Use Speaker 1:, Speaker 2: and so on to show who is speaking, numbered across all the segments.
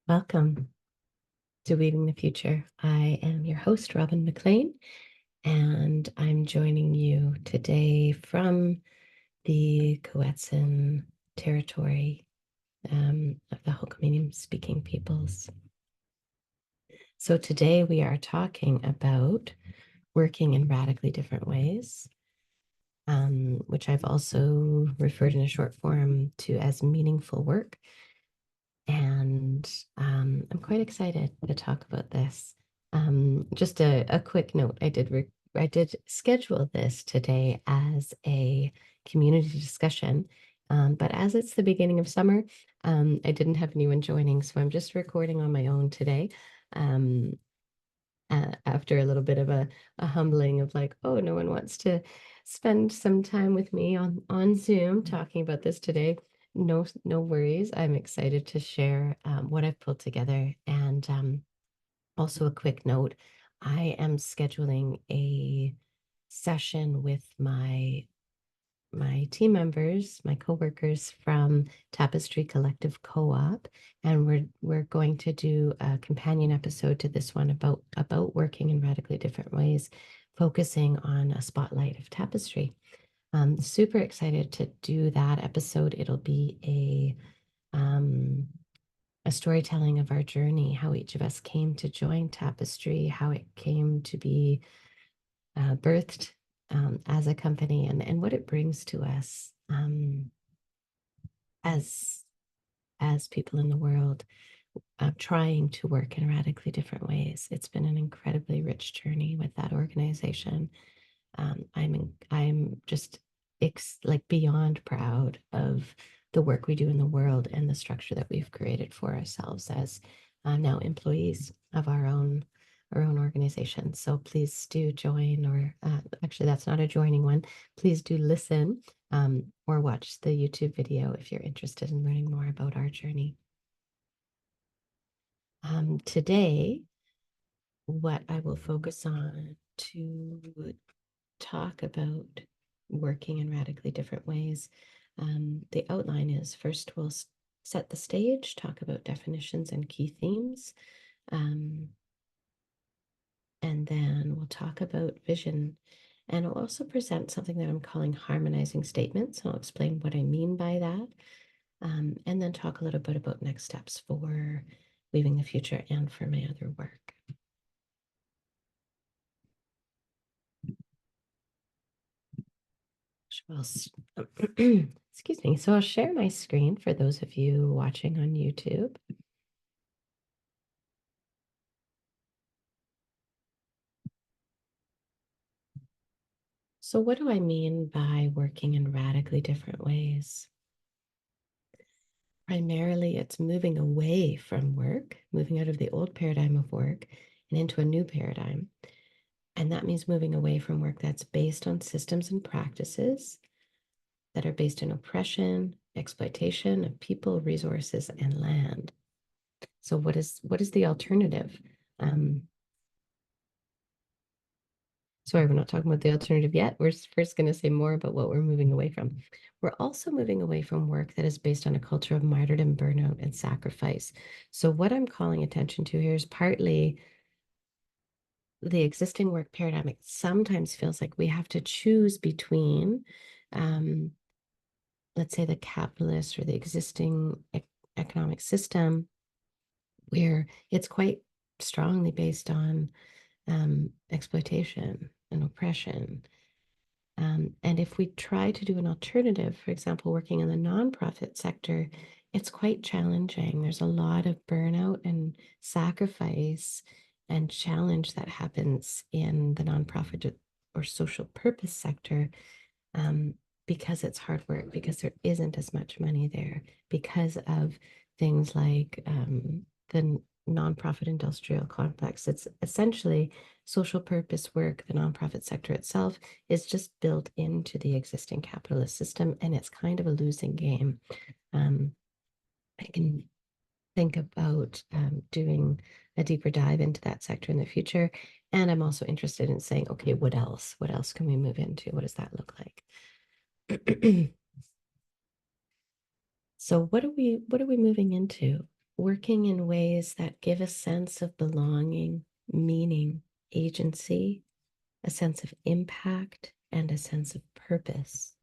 Speaker 1: Welcome to Weaving the Future. I am your host, Robin McLean, and I'm joining you today from the Coetson territory of the Hokominian speaking peoples. So today we are talking about working in radically different ways, which I've also referred in a short form to as meaningful work. And I'm quite excited to talk about this. Just a quick note, I did schedule this today as a community discussion, but as it's the beginning of summer, I didn't have anyone joining, so I'm just recording on my own today. Um, After a little bit of a humbling of like, oh, no one wants to spend some time with me on Zoom talking about this today. No worries. I'm excited to share what I've pulled together. And also a quick note, I am scheduling a session with my team members, my coworkers from Tapestry Collective Co-op, and we're going to do a companion episode to this one about working in radically different ways, focusing on a spotlight of tapestry. Super excited to do that episode. It'll be a storytelling of our journey, how each of us came to join Tapestry, how it came to be birthed as a company, and what it brings to us as people in the world trying to work in radically different ways. It's been an incredibly rich journey with that organization. I'm just like beyond proud of the work we do in the world and the structure that we've created for ourselves as now employees of our own organization. So please do join, or actually, that's not a joining one. Please do listen or watch the YouTube video if you're interested in learning more about our journey. Today, what I will focus on to talk about working in radically different ways. The outline is first we'll set the stage, talk about definitions and key themes. And then we'll talk about vision. And I'll also present something that I'm calling harmonizing statements. I'll explain what I mean by that. And then talk a little bit about next steps for Weaving the Future and for my other work. Excuse me. So I'll share my screen for those of you watching on YouTube. So what do I mean by working in radically different ways? Primarily, it's moving away from work, moving out of the old paradigm of work and into a new paradigm. And that means moving away from work that's based on systems and practices that are based on oppression, exploitation of people, resources, and land. So what is the alternative? Sorry, we're not talking about the alternative yet. We're first going to say more about what we're moving away from. We're also moving away from work that is based on a culture of martyrdom, burnout, and sacrifice. So what I'm calling attention to here is partly the existing work paradigm. It sometimes feels like we have to choose between, let's say, the capitalist or the existing economic system, where it's quite strongly based on exploitation and oppression. And if we try to do an alternative, for example, working in the nonprofit sector, it's quite challenging. There's a lot of burnout and sacrifice and challenge that happens in the nonprofit or social purpose sector, because it's hard work, because there isn't as much money there, because of things like the nonprofit industrial complex. It's essentially social purpose work. The nonprofit sector itself is just built into the existing capitalist system, and it's kind of a losing game. I can think about doing a deeper dive into that sector in the future. And I'm also interested in saying, okay, what else? What else can we move into? What does that look like? So what are we moving into? working in ways that give a sense of belonging, meaning, agency, a sense of impact, and a sense of purpose.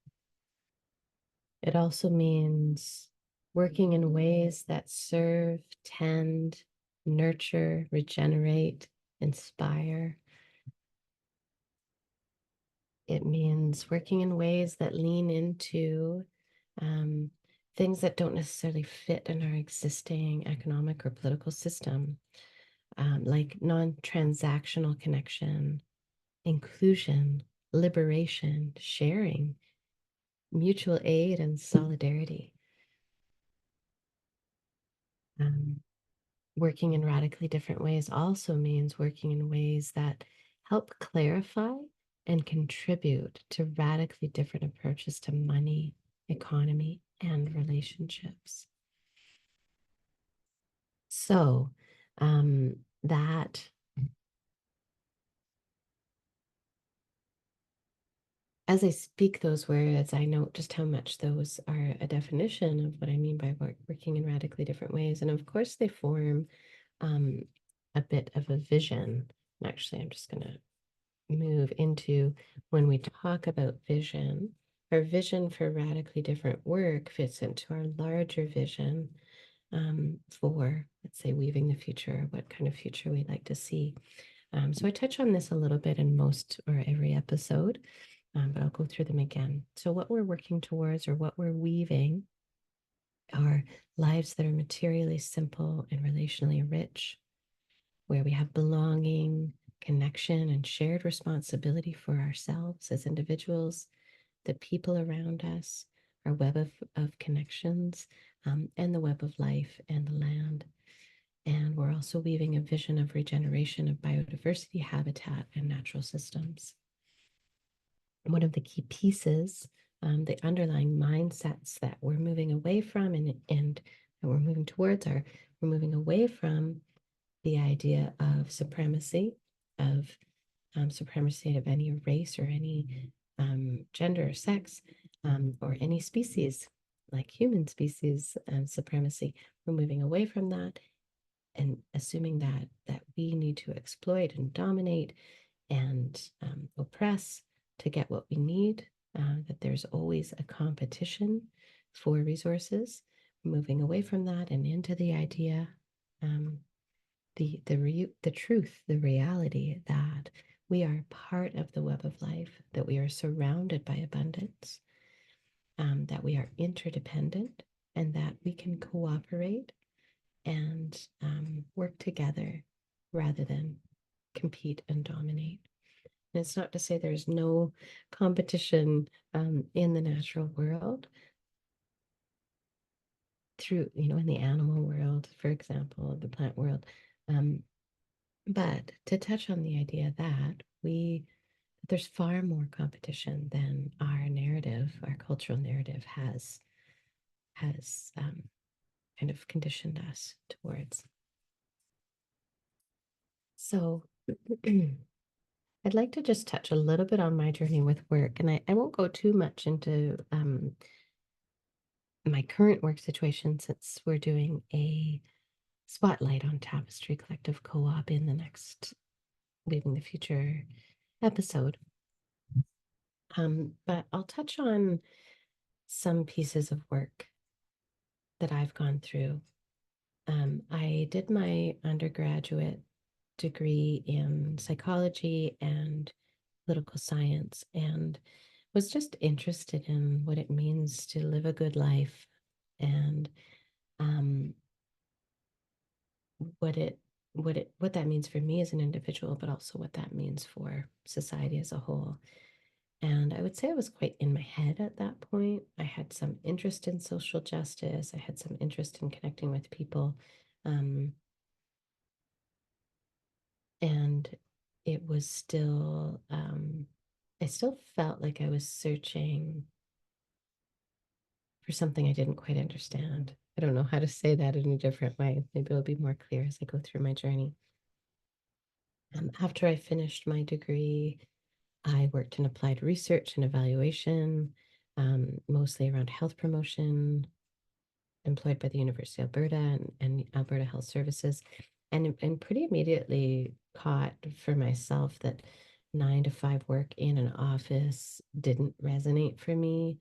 Speaker 1: It also means working in ways that serve, tend, nurture, regenerate, inspire. It means working in ways that lean into um, things that don't necessarily fit in our existing economic or political system, like non-transactional connection, inclusion, liberation, sharing, mutual aid, and solidarity. Um, Working in radically different ways also means working in ways that help clarify and contribute to radically different approaches to money, economy, and relationships. So, that as I speak those words, I note just how much those are a definition of what I mean by working in radically different ways. And of course, they form um, a bit of a vision. Actually, I'm just going to move into when we talk about vision. Our vision for radically different work fits into our larger vision for, let's say, weaving the future, what kind of future we'd like to see. So I touch on this a little bit in most or every episode, but I'll go through them again. So, what we're working towards or what we're weaving are lives that are materially simple and relationally rich, where we have belonging, connection, and shared responsibility for ourselves as individuals, the people around us, our web of connections, and the web of life and the land. And we're also weaving a vision of regeneration of biodiversity, habitat, and natural systems. One of the key pieces, the underlying mindsets that we're moving away from and that we're moving towards are we're moving away from the idea of supremacy, of supremacy of any race or any gender or sex or any species, like human species supremacy. We're moving away from that and assuming that we need to exploit and dominate and oppress to get what we need, that there's always a competition for resources, moving away from that and into the idea, the truth, the reality that we are part of the web of life, that we are surrounded by abundance, that we are interdependent, and that we can cooperate and work together rather than compete and dominate. And it's not to say there's no competition in the natural world through, in the animal world, for example, the plant world. But to touch on the idea that there's far more competition than our narrative, our cultural narrative has kind of conditioned us towards. So I'd like to just touch a little bit on my journey with work, and I won't go too much into my current work situation since we're doing a spotlight on Tapestry Collective Co-op in the next Leaving the Future episode. But I'll touch on some pieces of work that I've gone through. I did my undergraduate degree in psychology and political science and was just interested in what it means to live a good life and what that means for me as an individual, but also what that means for society as a whole. And I would say I was quite in my head at that point. I had some interest in social justice. I had some interest in connecting with people. And it was still, I still felt like I was searching for something I didn't quite understand. I don't know how to say that in a different way. Maybe it'll be more clear as I go through my journey. After I finished my degree, I worked in applied research and evaluation, mostly around health promotion, employed by the University of Alberta and Alberta Health Services, and pretty immediately caught for myself that 9 to 5 work in an office didn't resonate for me.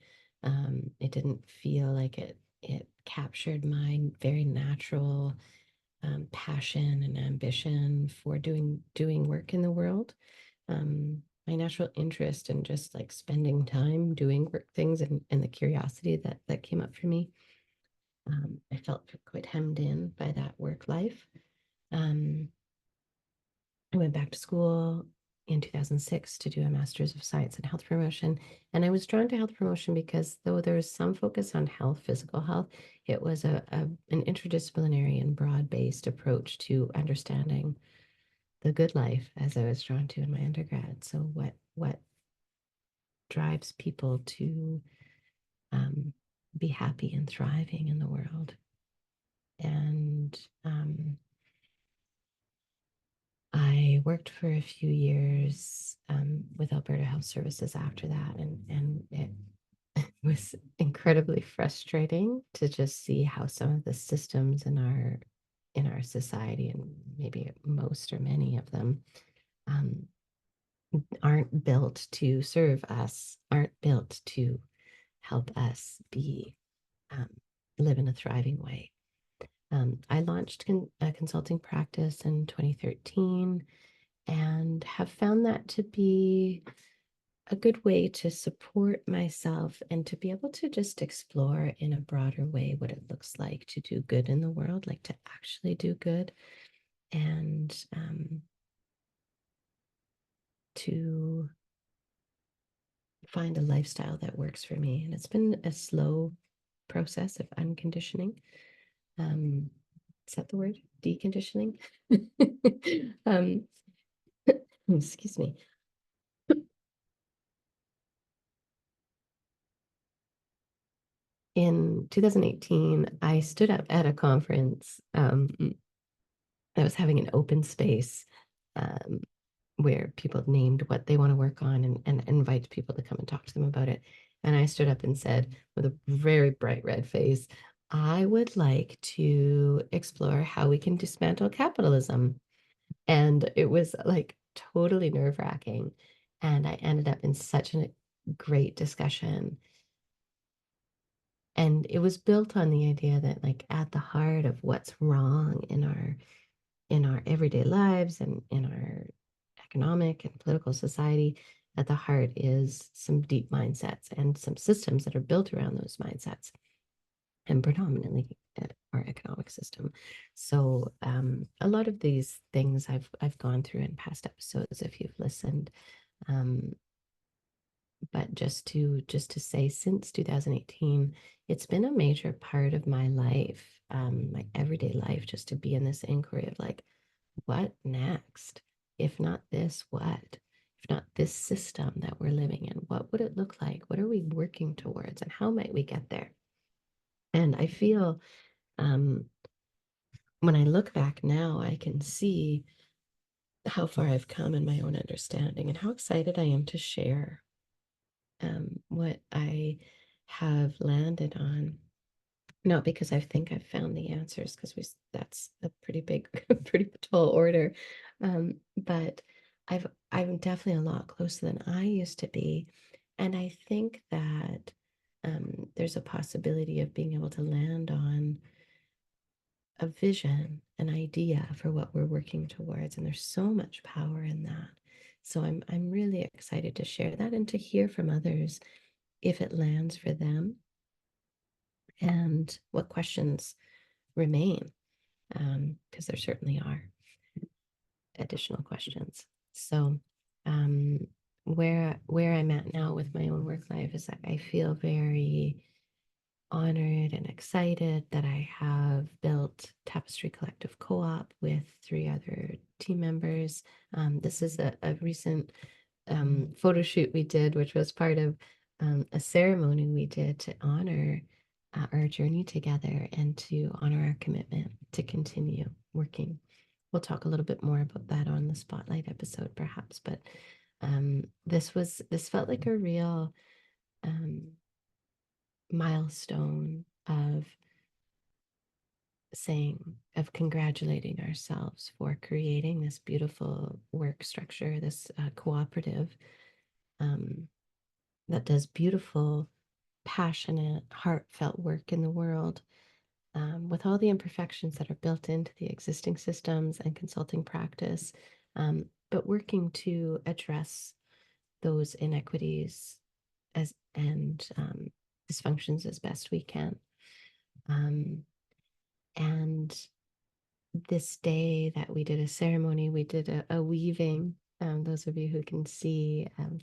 Speaker 1: It didn't feel like it captured my very natural passion and ambition for doing work in the world. My natural interest in just like spending time doing work things and the curiosity that came up for me. I felt quite hemmed in by that work life. Um, I went back to school in 2006 to do a master's of science in health promotion. And I was drawn to health promotion because though there was some focus on health, physical health, it was an interdisciplinary and broad-based approach to understanding the good life, as I was drawn to in my undergrad. So what drives people to um, be happy and thriving in the world? And I worked for a few years with Alberta Health Services after that, and it was incredibly frustrating to just see how some of the systems in our society, and maybe most or many of them, um, aren't built to serve us, aren't built to help us be um, live in a thriving way. I launched a consulting practice in 2013 and have found that to be a good way to support myself and to be able to just explore in a broader way what it looks like to do good in the world, like to actually do good, and to find a lifestyle that works for me. And it's been a slow process of unconditioning. Um, is that the word? Deconditioning? um, excuse me. In 2018, I stood up at a conference that was having an open space um, where people named what they want to work on and invite people to come and talk to them about it. And I stood up and said, with a very bright red face, I would like to explore how we can dismantle capitalism. And it was like totally nerve-wracking. And I ended up in such a great discussion. And it was built on the idea that like at the heart of what's wrong in our everyday lives and in our economic and political society, at the heart is some deep mindsets and some systems that are built around those mindsets, and predominantly our economic system. So a lot of these things I've gone through in past episodes if you've listened. Um, but just to say, since 2018, it's been a major part of my life, my everyday life, just to be in this inquiry of like, what next? If not this, what? If not this system that we're living in, what would it look like? What are we working towards, and how might we get there? And I feel um, when I look back now, I can see how far I've come in my own understanding and how excited I am to share what I have landed on. Not because I think I've found the answers, because that's a pretty big, pretty tall order. But I'm definitely a lot closer than I used to be. And I think that there's a possibility of being able to land on a vision, an idea for what we're working towards. And there's so much power in that. So I'm really excited to share that and to hear from others if it lands for them and what questions remain, because there certainly are additional questions. So where I'm at now with my own work life is that I feel very honored and excited that I have built Tapestry Collective Co-op with 3 other team members. This is a recent photo shoot we did, which was part of a ceremony we did to honor our journey together and to honor our commitment to continue working. We'll talk a little bit more about that on the spotlight episode, perhaps. But this felt like a real milestone of saying of congratulating ourselves for creating this beautiful work structure, this cooperative um, that does beautiful, passionate, heartfelt work in the world, with all the imperfections that are built into the existing systems and consulting practice, but working to address those inequities as and dysfunctions as best we can. And this day that we did a ceremony, we did a weaving. Those of you who can see in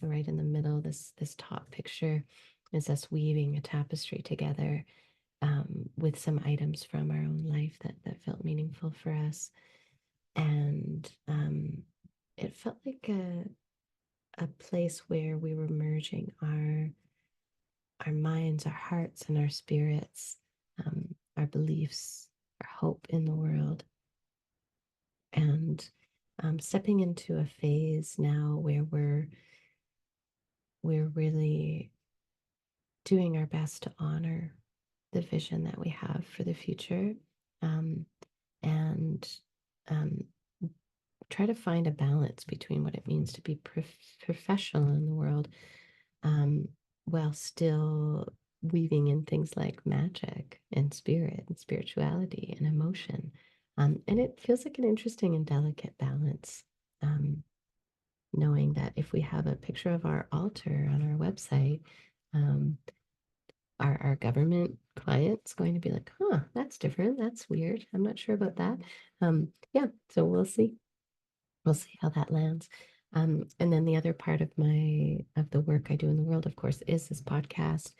Speaker 1: the right in the middle, this top picture is us weaving a tapestry together, with some items from our own life that felt meaningful for us. And it felt like a place where we were merging our minds, our hearts, and our spirits, our beliefs, our hope in the world, and stepping into a phase now where we're really doing our best to honor the vision that we have for the future, um, and um, try to find a balance between what it means to be professional in the world, um, while still weaving in things like magic and spirit and spirituality and emotion. And it feels like an interesting and delicate balance, um, knowing that if we have a picture of our altar on our website, um, our government clients going to be like, huh, that's different. That's weird. I'm not sure about that. Yeah, so we'll see. We'll see how that lands. And then the other part of the work I do in the world, of course, is this podcast.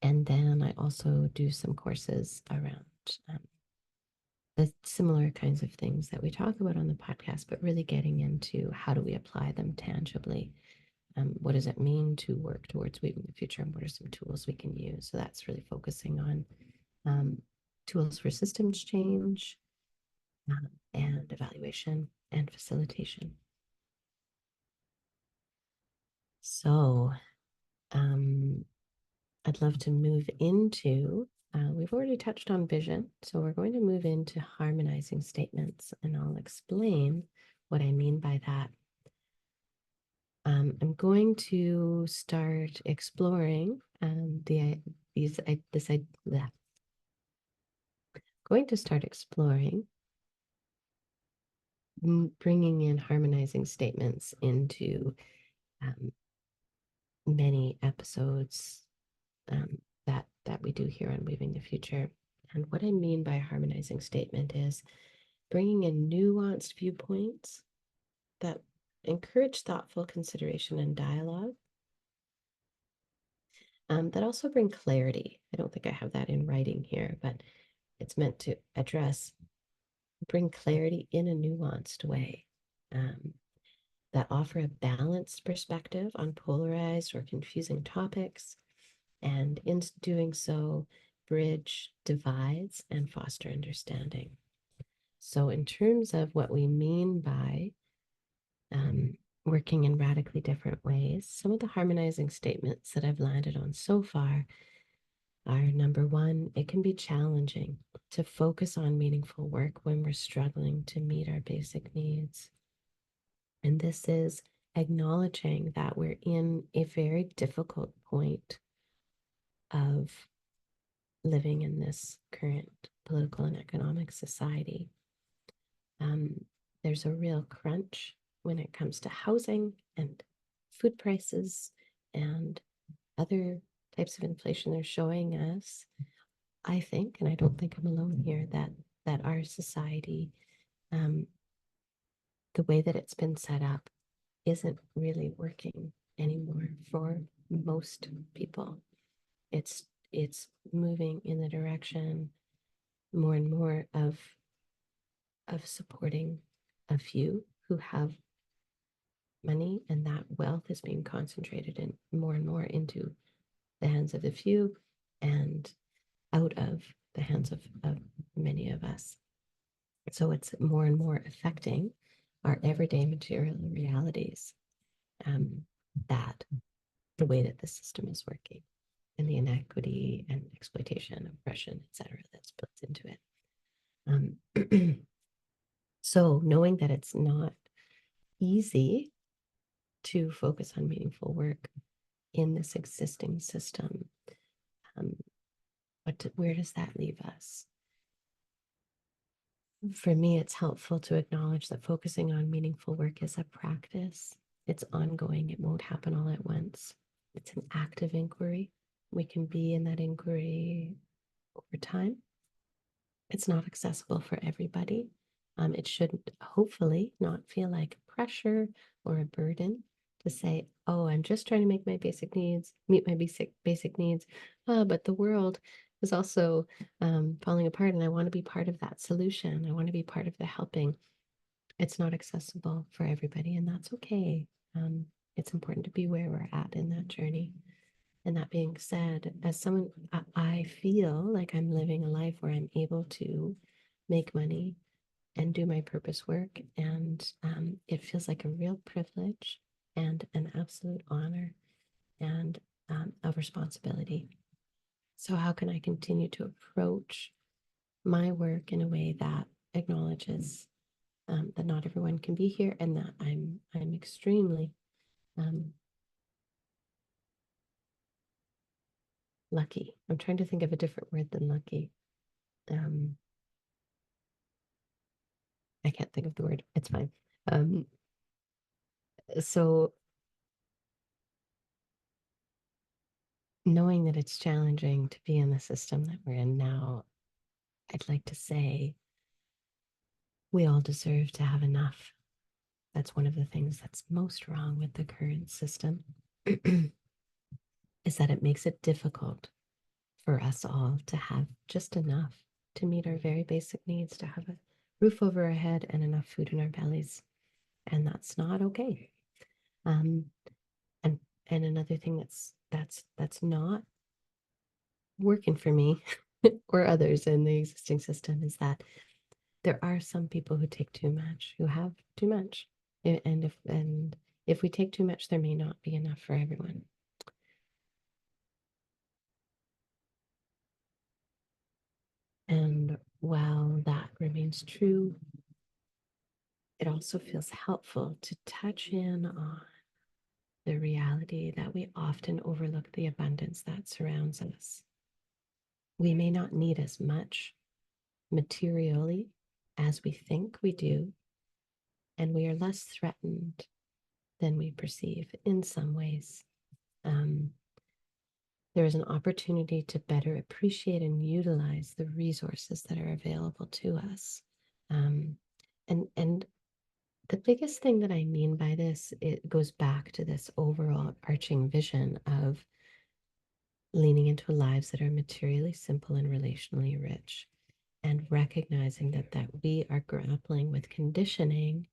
Speaker 1: And then I also do some courses around um, the similar kinds of things that we talk about on the podcast, but really getting into how do we apply them tangibly? What does it mean to work towards weaving the future, and what are some tools we can use? So that's really focusing on tools for systems change, and evaluation and facilitation. So I'd love to move into, we've already touched on vision, so we're going to move into harmonizing statements, and I'll explain what I mean by that. I'm going to start exploring going to start exploring bringing in harmonizing statements into um, many episodes, that we do here on Weaving the Future. And what I mean by harmonizing statement is bringing in nuanced viewpoints that encourage thoughtful consideration and dialogue, that also bring clarity. I don't think I have that in writing here, but it's meant to bring clarity in a nuanced way, that offer a balanced perspective on polarized or confusing topics, and in doing so, bridge divides and foster understanding. So, in terms of what we mean by working in radically different ways, some of the harmonizing statements that I've landed on so far are: number one, it can be challenging to focus on meaningful work when we're struggling to meet our basic needs. And this is acknowledging that we're in a very difficult point of living in this current political and economic society. There's a real crunch when it comes to housing and food prices and other types of inflation. They're showing us, I think, and I don't think I'm alone here, that our society, um, the way that it's been set up, isn't really working anymore for most people. It's moving in the direction more and more of supporting a few who have money, and that wealth is being concentrated in more and more into the hands of the few and out of the hands of many of us. So it's more and more affecting our everyday material realities, that the way that the system is working and the inequity and exploitation, oppression, etc., that's built into it. Um, so knowing that it's not easy to focus on meaningful work in this existing system, um, where does that leave us? For me, it's helpful to acknowledge that focusing on meaningful work is a practice. It's ongoing. It won't happen all at once. It's an active inquiry. We can be in that inquiry over time. It's not accessible for everybody. It shouldn't, hopefully, not feel like pressure or a burden to say, oh, I'm just trying to make my basic needs, meet my basic needs. But the world is also falling apart, and I want to be part of that solution. I want to be part of the helping. It's not accessible for everybody, and that's okay. It's important to be where we're at in that journey. And that being said, as someone, I feel like I'm living a life where I'm able to make money and do my purpose work. And it feels like a real privilege and an absolute honor and a responsibility. So, how can I continue to approach my work in a way that acknowledges that not everyone can be here, and that I'm extremely um, lucky. I'm trying to think of a different word than lucky. Um, I can't think of the word. It's fine. Um, so knowing that it's challenging to be in the system that we're in now, I'd like to say we all deserve to have enough. That's one of the things that's most wrong with the current system, is that it makes it difficult for us all to have just enough to meet our very basic needs, to have a roof over our head and enough food in our bellies. And that's not okay. Um, and and another thing that's not working for me or others in the existing system is that there are some people who take too much, who have too much. And if we take too much, there may not be enough for everyone. And while that remains true, it also feels helpful to touch in on the reality that we often overlook the abundance that surrounds us. We may not need as much materially as we think we do, and we are less threatened than we perceive in some ways. Um, there is an opportunity to better appreciate and utilize the resources that are available to us. Um, and the biggest thing that I mean by this, it goes back to this overall arching vision of leaning into lives that are materially simple and relationally rich, and recognizing that we are grappling with conditioning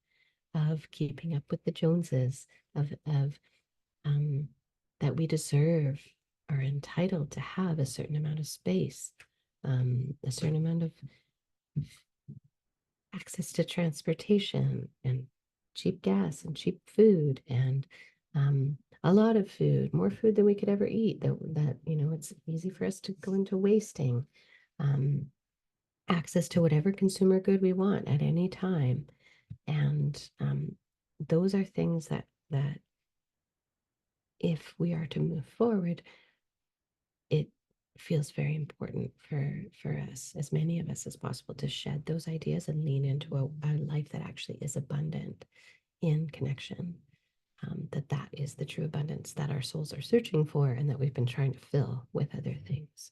Speaker 1: of keeping up with the Joneses, of that we deserve, are entitled to have a certain amount of space, a certain amount of access to transportation and cheap gas and cheap food and a lot of food, more food than we could ever eat. That it's easy for us to go into wasting. Um, access to whatever consumer good we want at any time, and those are things that if we are to move forward, it feels very important for us, as many of us as possible, to shed those ideas and lean into a life that actually is abundant in connection. That is the true abundance that our souls are searching for, and that we've been trying to fill with other things.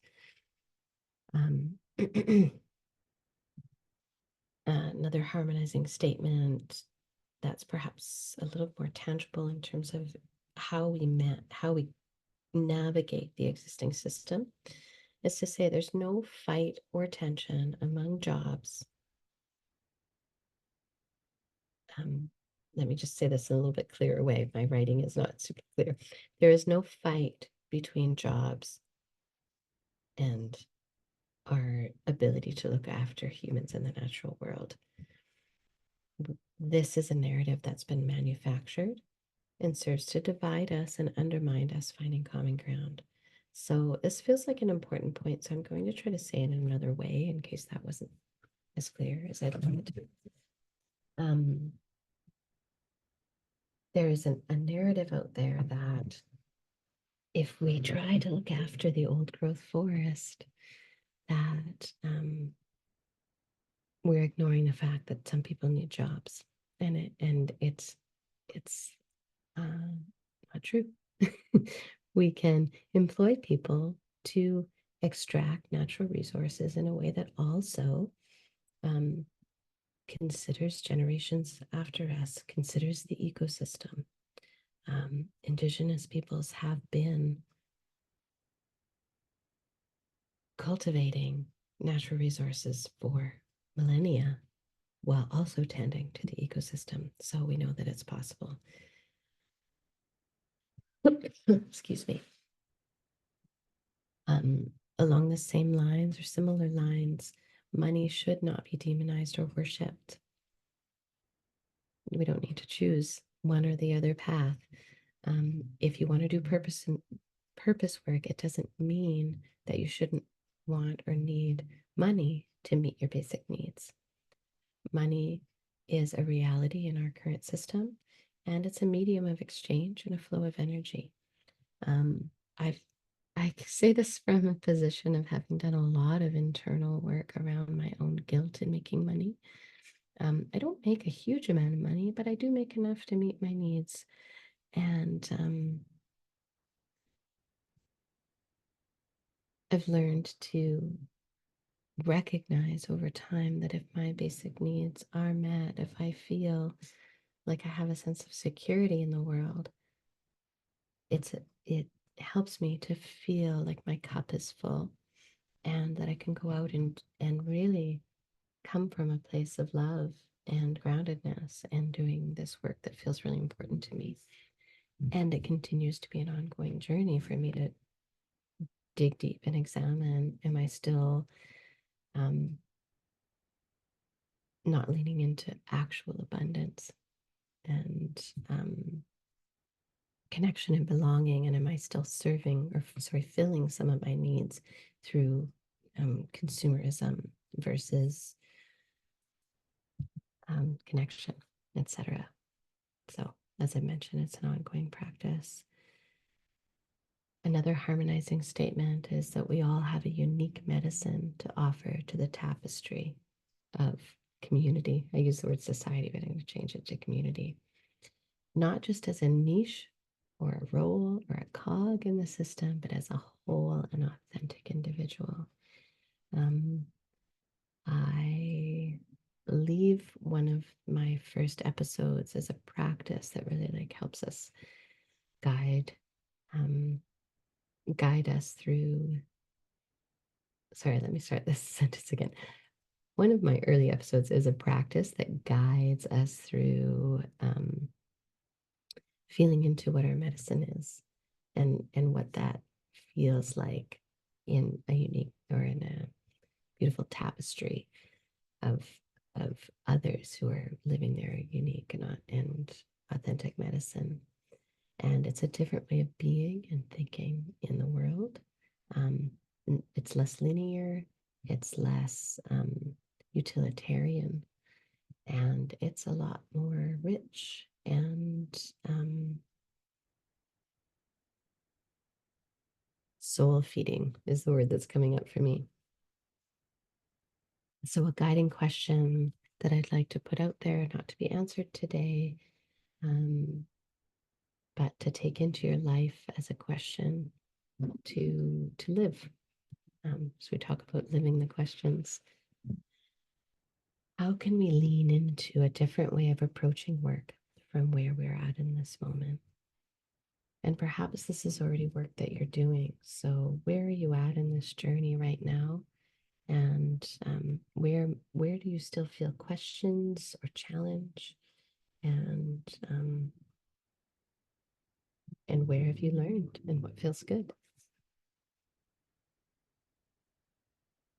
Speaker 1: Another harmonizing statement that's perhaps a little more tangible in terms of how we navigate the existing system is to say there's no fight or tension among jobs. Let me just say this in a little bit clearer way. My writing is not super clear. There is no fight between jobs and our ability to look after humans in the natural world. This is a narrative that's been manufactured and serves to divide us and undermine us finding common ground. So this feels like an important point. So I'm going to try to say it in another way in case that wasn't as clear as I'd like it to be. Um, there is a narrative out there that if we try to look after the old growth forest, that we're ignoring the fact that some people need jobs, and it's not true. We can employ people to extract natural resources in a way that also um, considers generations after us, considers the ecosystem. Indigenous peoples have been cultivating natural resources for millennia while also tending to the ecosystem. So we know that it's possible. Excuse me. Along the same lines or similar lines, money should not be demonized or worshipped. We don't need to choose one or the other path. If you want to do purpose work, it doesn't mean that you shouldn't want or need money to meet your basic needs. Money is a reality in our current system, and it's a medium of exchange and a flow of energy. Um, I've I say this from a position of having done a lot of internal work around my own guilt in making money. I don't make a huge amount of money, but I do make enough to meet my needs. And I've learned to recognize over time that if my basic needs are met, if I feel like I have a sense of security in the world, it helps me to feel like my cup is full and that I can go out and really come from a place of love and groundedness and doing this work that feels really important to me. And it continues to be an ongoing journey for me to dig deep and examine, am I still um, not leaning into actual abundance and connection and belonging? And am I still serving or, sorry, filling some of my needs through consumerism versus connection, etc.? So, as I mentioned, it's an ongoing practice. Another harmonizing statement is that we all have a unique medicine to offer to the tapestry of community. I use the word society, but I'm going to change it to community. Not just as a niche or a role or a cog in the system, but as a whole and authentic individual. I believe one of my first episodes is a practice that really helps us guide um, guide us through. Sorry, let me start this sentence again. One of my early episodes is a practice that guides us through feeling into what our medicine is and what that feels like in a unique or in a beautiful tapestry of of others who are living their unique and authentic medicine. And it's a different way of being and thinking in the world. Um, it's less linear, it's less utilitarian, and it's a lot more rich and soul feeding is the word that's coming up for me. So, a guiding question that I'd like to put out there, not to be answered today, but to take into your life as a question to live. So we talk about living the questions. How can we lean into a different way of approaching work from where we're at in this moment? And perhaps this is already work that you're doing. So where are you at in this journey right now? And where do you still feel questions or challenge? And and where have you learned and what feels good?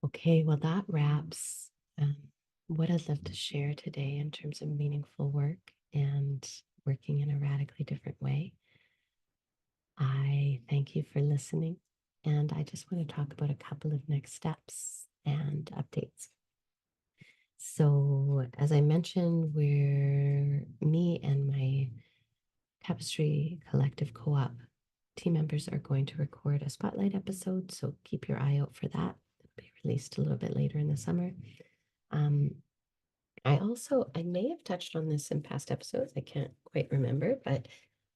Speaker 1: Okay, well, that wraps what I'd love to share today in terms of meaningful work and working in a radically different way. I thank you for listening, and I just want to talk about a couple of next steps and updates. So, as I mentioned, me and my Tapestry Collective Co op team members are going to record a spotlight episode. So, keep your eye out for that. It'll be released a little bit later in the summer. Um, I may have touched on this in past episodes. I can't quite remember, but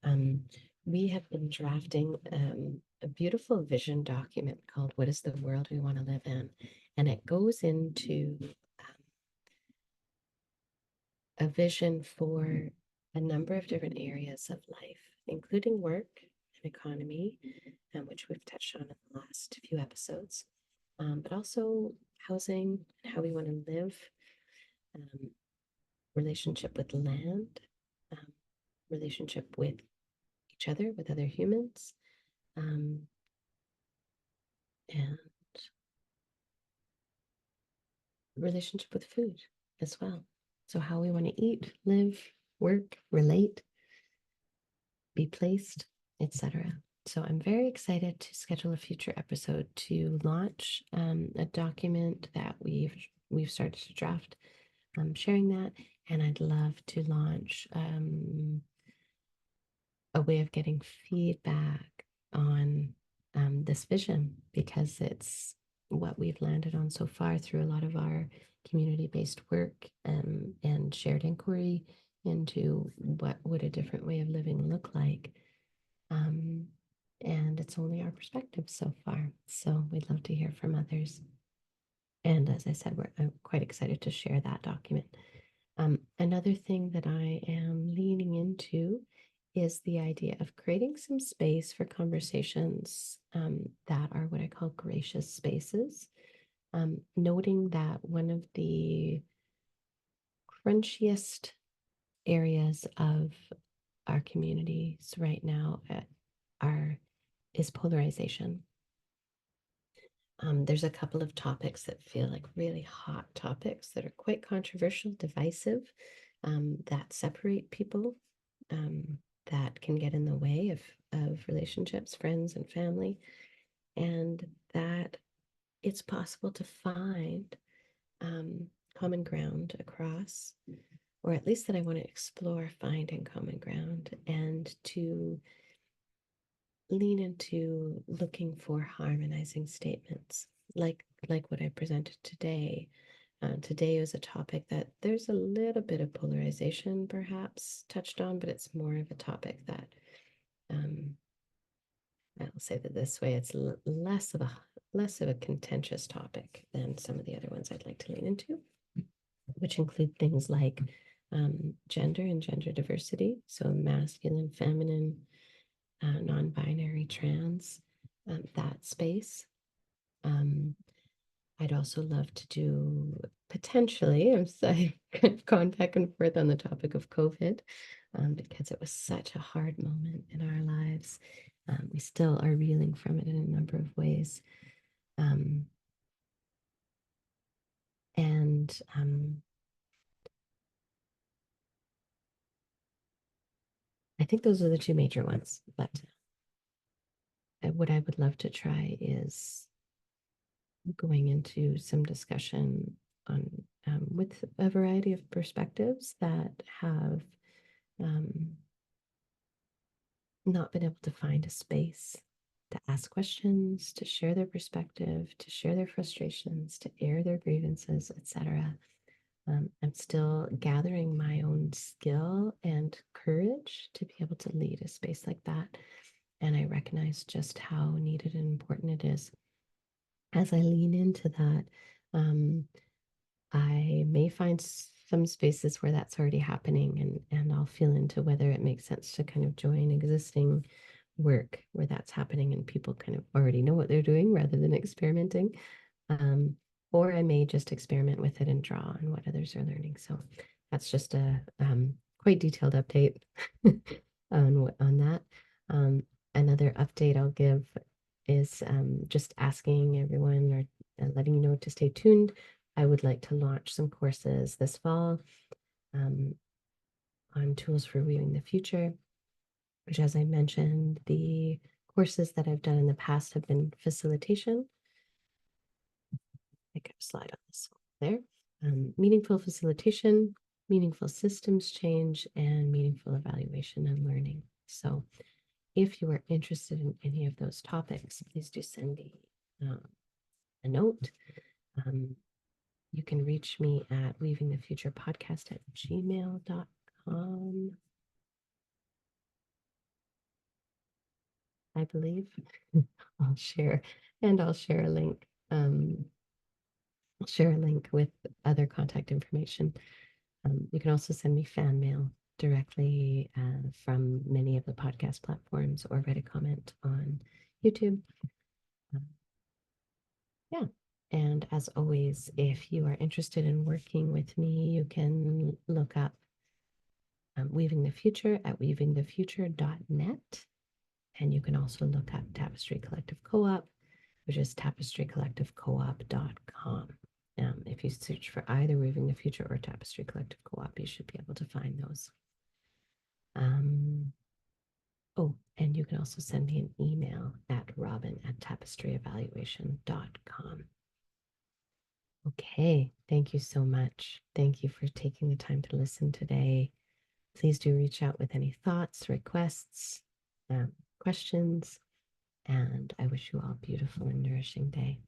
Speaker 1: um, we have been drafting a beautiful vision document called What is the World We Want to Live in? And it goes into a vision for a number of different areas of life, including work and economy, which we've touched on in the last few episodes, but also housing and how we want to live, um, relationship with land, um, relationship with each other, with other humans, um, and relationship with food as well. So, how we want to eat, live, work, relate, be placed, etc. So I'm very excited to schedule a future episode to launch a document that we've started to draft. I'm sharing that, and I'd love to launch a way of getting feedback on this vision, because it's what we've landed on so far through a lot of our community-based work and shared inquiry into what would a different way of living look like. Um, and it's only our perspective so far. So we'd love to hear from others. And as I said, I'm quite excited to share that document. Another thing that I am leaning into is the idea of creating some space for conversations that are what I call gracious spaces. Noting that one of the crunchiest areas of our communities right now are is polarization. There's a couple of topics that feel like really hot topics that are quite controversial, divisive, that separate people, that can get in the way of relationships, friends, and family, and that it's possible to find common ground across, or at least that I want to explore finding common ground and to lean into looking for harmonizing statements like what I presented today. Today was a topic that there's a little bit of polarization perhaps touched on, but it's more of a topic that I'll say that this way, it's less of a contentious topic than some of the other ones I'd like to lean into, which include things like gender and gender diversity, so masculine, feminine, non-binary, trans, that space. I'd also love to do potentially, I've kind of gone back and forth on the topic of COVID, because it was such a hard moment in our lives. We still are reeling from it in a number of ways. And I think those are the two major ones. But what I would love to try is going into some discussion on with a variety of perspectives that have not been able to find a space to ask questions, to share their perspective, to share their frustrations, to air their grievances, etc. I'm still gathering my own skill and courage to be able to lead a space like that. And I recognize just how needed and important it is. As I lean into that, I may find some spaces where that's already happening, and I'll feel into whether it makes sense to kind of join existing work where that's happening and people kind of already know what they're doing rather than experimenting. Um, or I may just experiment with it and draw on what others are learning. So that's just a quite detailed update on that. Another update I'll give is just asking everyone or letting you know to stay tuned. I would like to launch some courses this fall on tools for weaving the future, which, as I mentioned, the courses that I've done in the past have been facilitation. I could slide on this one there. meaningful facilitation, meaningful systems change, and meaningful evaluation and learning. So if you are interested in any of those topics, please do send me a note. You can reach me at weavingthefuturepodcast@gmail.com, I believe. I'll share, and I'll share a link. I'll share a link with other contact information. You can also send me fan mail directly from many of the podcast platforms or write a comment on YouTube. Yeah. And as always, if you are interested in working with me, you can look up Weaving the Future at weavingthefuture.net. And you can also look up Tapestry Collective Co-op, which is tapestrycollectivecoop.com. If you search for either Weaving the Future or Tapestry Collective Co-op, you should be able to find those. Oh, and you can also send me an email at robin@tapestryevaluation.com. Okay, thank you so much. Thank you for taking the time to listen today. Please do reach out with any thoughts, requests, questions, and I wish you all a beautiful and nourishing day.